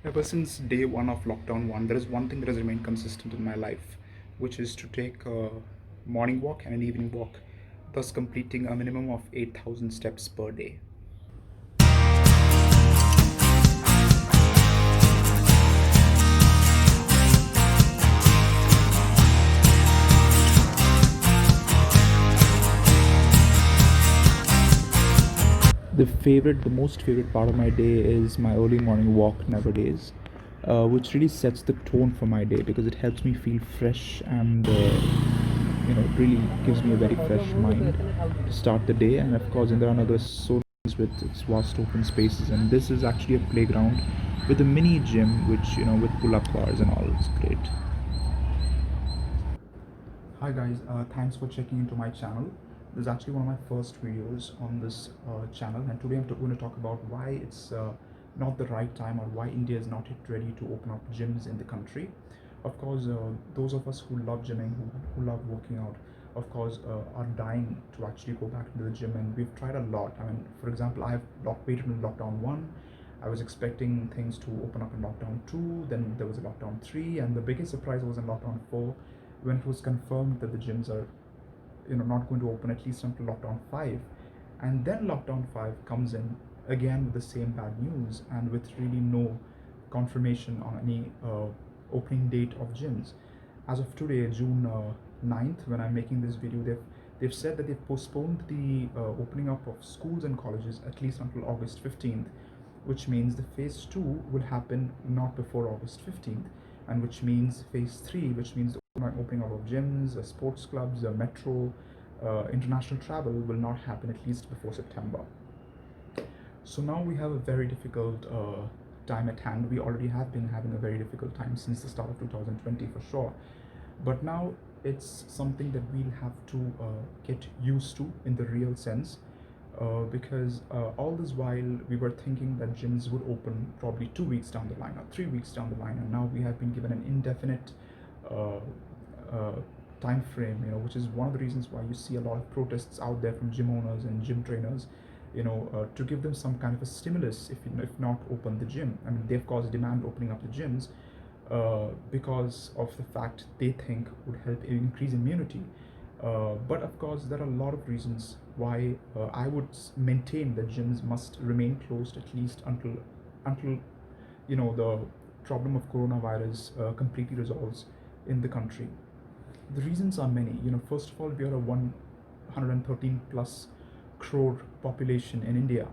Ever since day one of lockdown one, there is one thing that has remained consistent in my life, which is to take a morning walk and an evening walk, thus completing a minimum of 8,000 steps per day. The most favorite part of my day is my early morning walk nowadays, which really sets the tone for my day because it helps me feel fresh and it really gives me a very fresh mind to start the day. And of course, Indiranagar is so nice with its vast open spaces, and this is actually a playground with a mini gym, which with pull-up bars and all. It's great. Hi guys, thanks for checking into my channel. This is actually one of my first videos on this channel, and today I'm going to talk about why it's not the right time, or why India is not yet ready to open up gyms in the country. Of course, those of us who love gymming, who love working out, of course, are dying to actually go back to the gym, and we've tried a lot. I mean, for example, I've waited in lockdown 1. I was expecting things to open up in lockdown 2, then there was a lockdown 3, and the biggest surprise was in lockdown 4, when it was confirmed that the gyms are not going to open at least until lockdown 5. And then lockdown 5 comes in again with the same bad news, and with really no confirmation on any opening date of gyms. As of today, June 9th, when I'm making this video, they've said that they've postponed the opening up of schools and colleges at least until August 15th, which means the phase 2 will happen not before August 15th, and which means phase 3, which means the opening up of gyms, sports clubs, metro, international travel will not happen at least before September. So now we have a very difficult time at hand. We already have been having a very difficult time since the start of 2020 for sure, but now it's something that we'll have to get used to in the real sense, because all this while we were thinking that gyms would open probably 2 weeks down the line or 3 weeks down the line, and now we have been given an indefinite uh, uh, time frame, which is one of the reasons why you see a lot of protests out there from gym owners and gym trainers, to give them some kind of a stimulus, if not open the gym. I mean, they've caused demand opening up the gyms because of the fact they think would help increase immunity. But of course, there are a lot of reasons why I would maintain that gyms must remain closed at least until the problem of coronavirus completely resolves in the country. The reasons are many. First of all, we are a 113 plus crore population in India,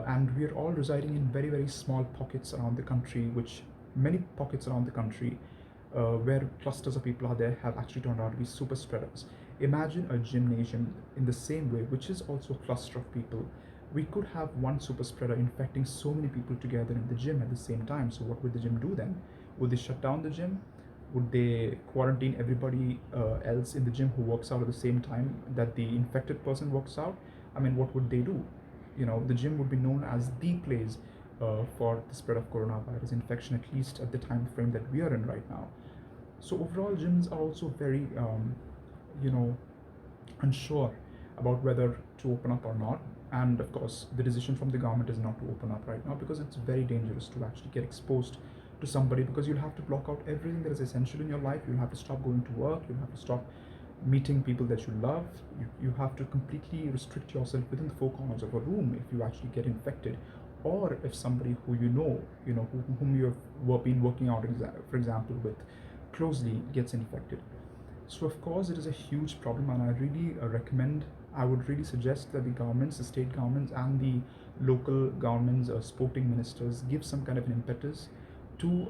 and we are all residing in very very small pockets around the country, which many pockets around the country where clusters of people are there have actually turned out to be super spreaders. Imagine a gymnasium in the same way, which is also a cluster of people. We could have one super spreader infecting so many people together in the gym at the same time. So what would the gym do then? Would they shut down the gym? Would they quarantine everybody else in the gym who works out at the same time that the infected person works out? I mean, what would they do? The gym would be known as the place for the spread of coronavirus infection, at least at the time frame that we are in right now. So overall, gyms are also very you know unsure about whether to open up or not. And of course, the decision from the government is not to open up right now, because it's very dangerous to actually get exposed to somebody, because you'll have to block out everything that is essential in your life. You'll have to stop going to work, you'll have to stop meeting people that you love. You have to completely restrict yourself within the four corners of a room if you actually get infected, or if somebody who whom you have been working out, for example, with closely gets infected. So of course it is a huge problem, and I would really suggest that the governments, the state governments and the local governments, sporting ministers, give some kind of an impetus to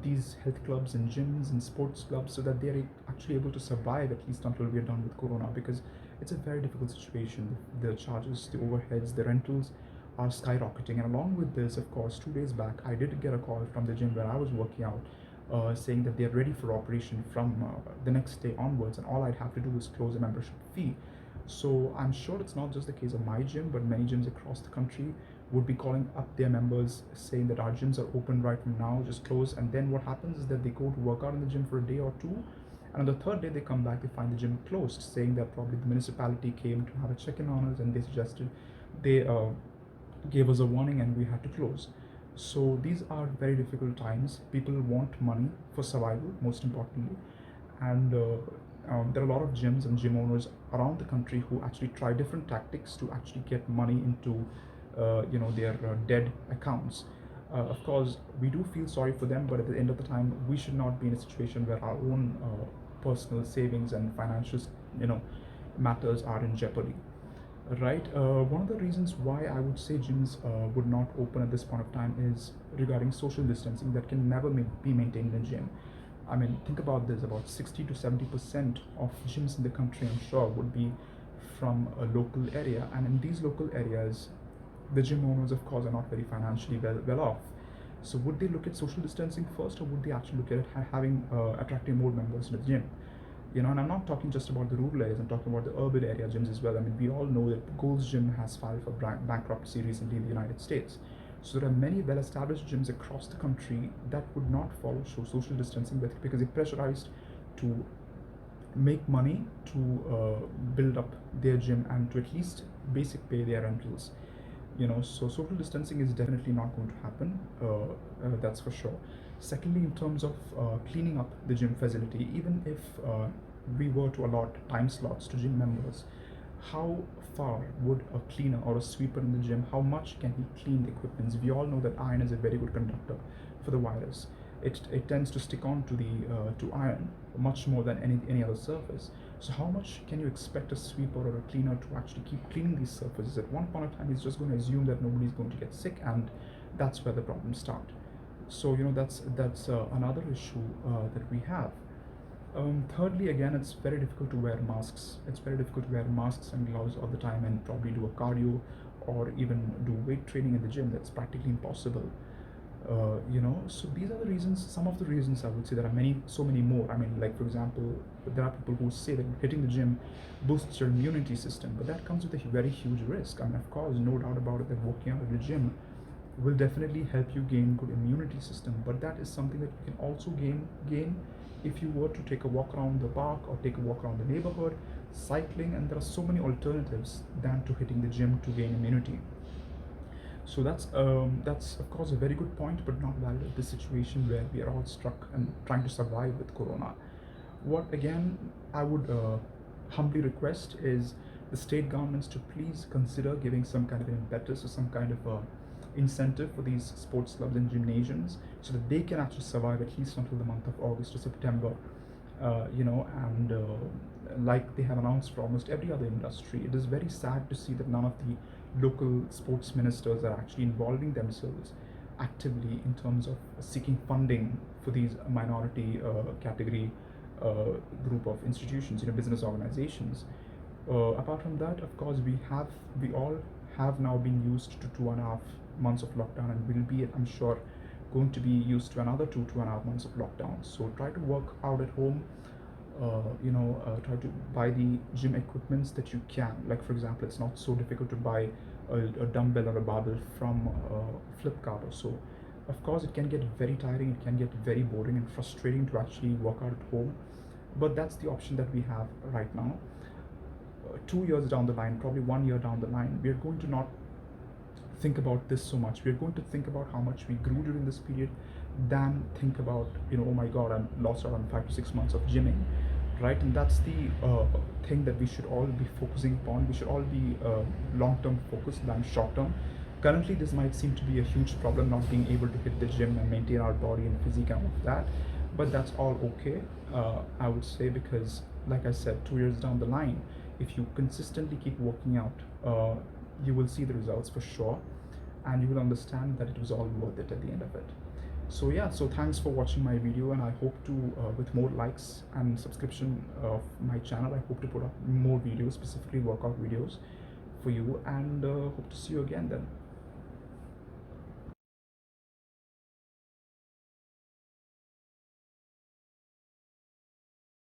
these health clubs and gyms and sports clubs, so that they are actually able to survive at least until we are done with corona, because it's a very difficult situation. The charges, the overheads, the rentals are skyrocketing. And along with this, of course, 2 days back I did get a call from the gym where I was working out, saying that they are ready for operation from the next day onwards, and all I'd have to do is close a membership fee. So I'm sure it's not just the case of my gym, but many gyms across the country would be calling up their members saying that our gyms are open right from now, just close. And then what happens is that they go to work out in the gym for a day or two, and on the third day they come back, they find the gym closed, saying that probably the municipality came to have a check-in on us, and they gave us a warning and we had to close. So these are very difficult times. People want money for survival, most importantly, and there are a lot of gyms and gym owners around the country who actually try different tactics to actually get money into their dead accounts. Of course, we do feel sorry for them, but at the end of the time, we should not be in a situation where our own personal savings and financial matters are in jeopardy. Right. One of the reasons why I would say gyms would not open at this point of time is regarding social distancing that can never be maintained in a gym. I mean, think about this: about 60 to 70% of gyms in the country, I'm sure, would be from a local area, and in these local areas, the gym owners, of course, are not very financially well off. So, would they look at social distancing first, or would they actually look at having attracting more members to the gym? And I'm not talking just about the rural areas, I'm talking about the urban area gyms as well. I mean, we all know that Gold's Gym has filed for bankruptcy recently in the United States. So there are many well-established gyms across the country that would not follow social distancing because they're pressurized to make money to build up their gym and to at least basic pay their rentals. So social distancing is definitely not going to happen, that's for sure. Secondly, in terms of cleaning up the gym facility, even if we were to allot time slots to gym members, how far would a cleaner or a sweeper in the gym, how much can he clean the equipments? We all know that iron is a very good conductor for the virus. It tends to stick on to to iron much more than any other surface. So how much can you expect a sweeper or a cleaner to actually keep cleaning these surfaces? At one point of time, he's just going to assume that nobody's going to get sick, and that's where the problems start. So that's another issue that we have. Thirdly, again, it's very difficult to wear masks. It's very difficult to wear masks and gloves all the time and probably do a cardio or even do weight training in the gym. That's practically impossible. So these are the reasons, some of the reasons. I would say there are so many more. I mean, like, for example, there are people who say that hitting the gym boosts your immunity system, but that comes with a very huge risk. I mean, of course, no doubt about it that working out at the gym will definitely help you gain good immunity system, but that is something that you can also gain if you were to take a walk around the park or take a walk around the neighborhood, cycling, and there are so many alternatives than to hitting the gym to gain immunity. So that's of course a very good point, but not valid in this situation where we are all stuck and trying to survive with corona. What again I would humbly request is the state governments to please consider giving some kind of an impetus or some kind of a incentive for these sports clubs and gymnasiums so that they can actually survive at least until the month of August or September. And like they have announced for almost every other industry, it is very sad to see that none of the local sports ministers are actually involving themselves actively in terms of seeking funding for these minority category group of institutions, business organizations. Apart from that, of course, we all have now been used to 2.5 months of lockdown, and will be, I'm sure, going to be used to another 2.5 months of lockdown. So try to work out at home. Try to buy the gym equipments that you can. Like, for example, it's not so difficult to buy a dumbbell or a barbell from Flipkart or so. Of course, it can get very tiring, it can get very boring and frustrating to actually work out at home, but that's the option that we have right now. 2 years down the line, probably 1 year down the line, we are going to not think about this so much. We're going to think about how much we grew during this period than think about, oh my god, I lost out on 5 to 6 months of gymming, right? And that's the thing that we should all be focusing upon. We should all be long-term focused than short-term. Currently, this might seem to be a huge problem, not being able to hit the gym and maintain our body and physique and all of that, but that's all okay, I would say, because like I said, 2 years down the line, if you consistently keep working out, you will see the results for sure, and you will understand that it was all worth it at the end of it. So yeah, so thanks for watching my video, and I hope to with more likes and subscription of my channel, I hope to put up more videos, specifically workout videos for you, and hope to see you again then.